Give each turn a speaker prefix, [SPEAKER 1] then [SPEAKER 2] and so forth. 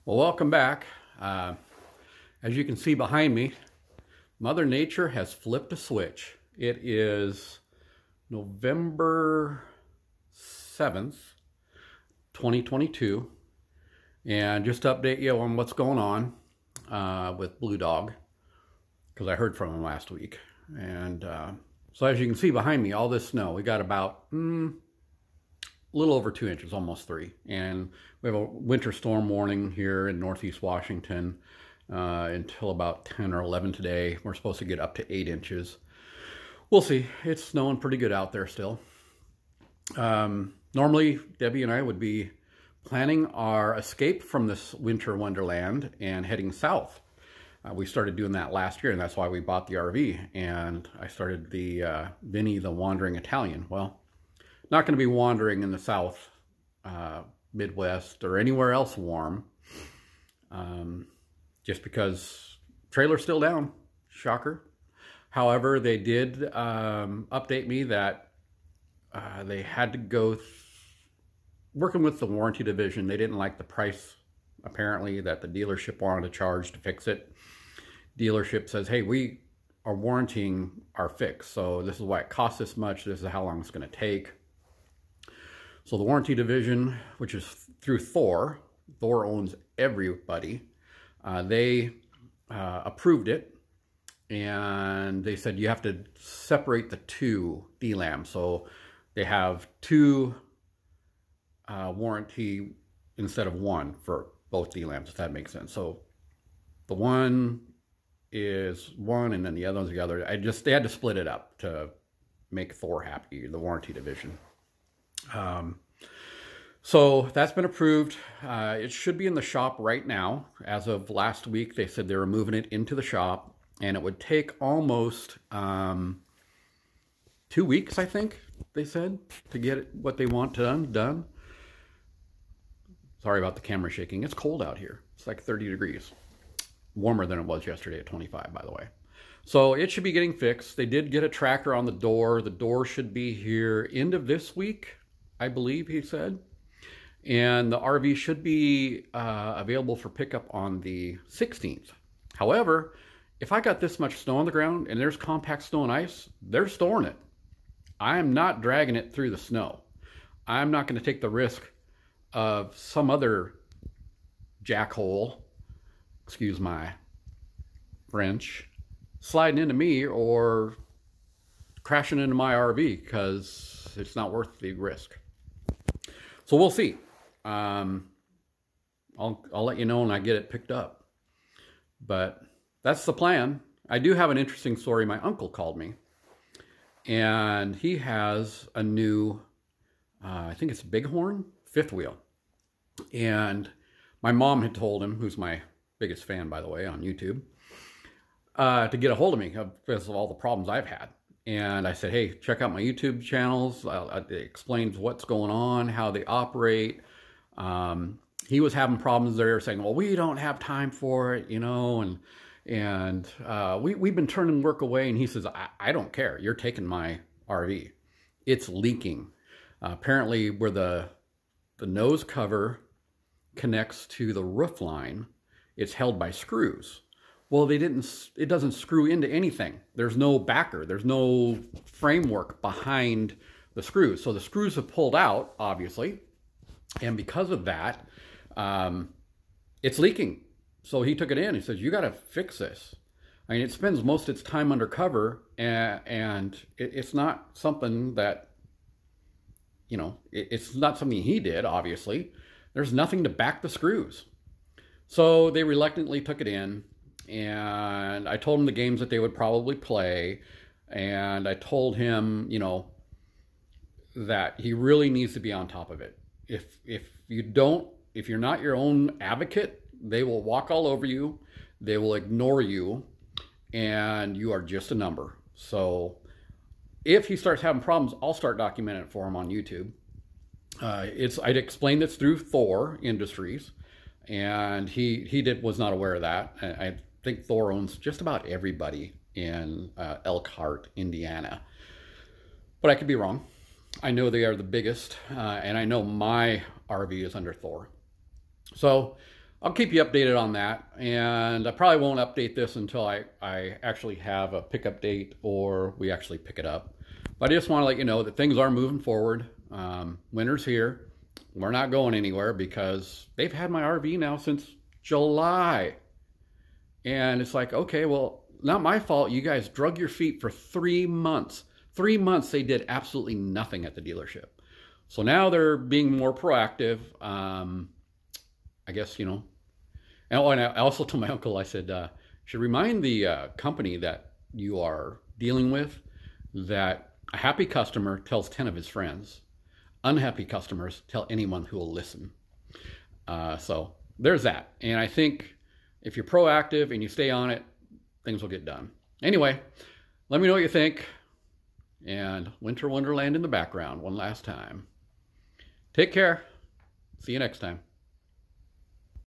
[SPEAKER 1] Well, welcome back. As you can see behind me, Mother Nature has flipped a switch. It is November 7th, 2022. And just to update you on what's going on with Blue Dog, because I heard from him last week. And so as you can see behind me, all this snow, we got about a little over 2 inches, almost 3. And we have a winter storm warning here in Northeast Washington until about 10 or 11 today. We're supposed to get up to 8 inches. We'll see. It's snowing pretty good out there still. Normally, Debbie and I would be planning our escape from this winter wonderland and heading south. We started doing that last year, and that's why we bought the RV. And I started the Vinny the Wandering Italian. Well, not going to be wandering in the South, Midwest, or anywhere else warm. Just because trailer's still down. Shocker. However, they did update me that they had to go working with the warranty division. They didn't like the price, apparently, that the dealership wanted to charge to fix it. Dealership says, hey, we are warranting our fix, so this is why it costs this much. This is how long it's going to take. So the warranty division, which is through Thor owns everybody, they approved it, and they said you have to separate the two DLAMs. So they have two warranty instead of one for both DLAMs, if that makes sense. So the one is one, and then the other one's the other. They had to split it up to make Thor happy, the warranty division. So that's been approved. It should be in the shop right now. As of last week, they said they were moving it into the shop, and it would take almost 2 weeks, I think they said, to get what they want done. Sorry about the camera shaking. It's cold out here. It's like 30 degrees. Warmer than it was yesterday at 25, by the way. So it should be getting fixed. They did get a tracker on the door. The door should be here end of this week, I believe he said. And the RV should be available for pickup on the 16th. However, if I got this much snow on the ground and there's compact snow and ice, they're storing it. I am not dragging it through the snow. I'm not going to take the risk of some other jackhole, excuse my French, sliding into me or crashing into my RV, because it's not worth the risk. So we'll see. I'll let you know when I get it picked up. But that's the plan. I do have an interesting story. My uncle called me, and he has a new, I think it's Bighorn, fifth wheel. And my mom had told him, who's my biggest fan, by the way, on YouTube, to get a hold of me because of all the problems I've had. And I said, hey, check out my YouTube channels. It explains what's going on, how they operate. He was having problems there, saying, well, we don't have time for it, you know, and we've been turning work away. And he says, I don't care. You're taking my RV. It's leaking. Apparently, where the nose cover connects to the roof line, it's held by screws. Well, it doesn't screw into anything. There's no backer. There's no framework behind the screws. So the screws have pulled out, obviously. And because of that, it's leaking. So he took it in. He says, you got to fix this. I mean, it spends most of its time undercover, and it's not something that, you know, it's not something he did, obviously. There's nothing to back the screws. So they reluctantly took it in. And I told him the games that they would probably play. And I told him, you know, that he really needs to be on top of it. If you're not your own advocate, they will walk all over you. They will ignore you. And you are just a number. So if he starts having problems, I'll start documenting it for him on YouTube. I'd explained this through Thor Industries. And he was not aware of that. I think Thor owns just about everybody in Elkhart, Indiana. But I could be wrong. I know they are the biggest, and I know my RV is under Thor. So I'll keep you updated on that. And I probably won't update this until I actually have a pickup date or we actually pick it up. But I just want to let you know that things are moving forward. Winter's here. We're not going anywhere because they've had my RV now since July. And it's like, okay, well, not my fault. You guys drug your feet for 3 months. 3 months they did absolutely nothing at the dealership. So now they're being more proactive. I guess, you know. And I also told my uncle, I said, you should remind the company that you are dealing with that a happy customer tells 10 of his friends. Unhappy customers tell anyone who will listen. So there's that. And I think if you're proactive and you stay on it, things will get done. Anyway, let me know what you think. And Winter Wonderland in the background one last time. Take care. See you next time.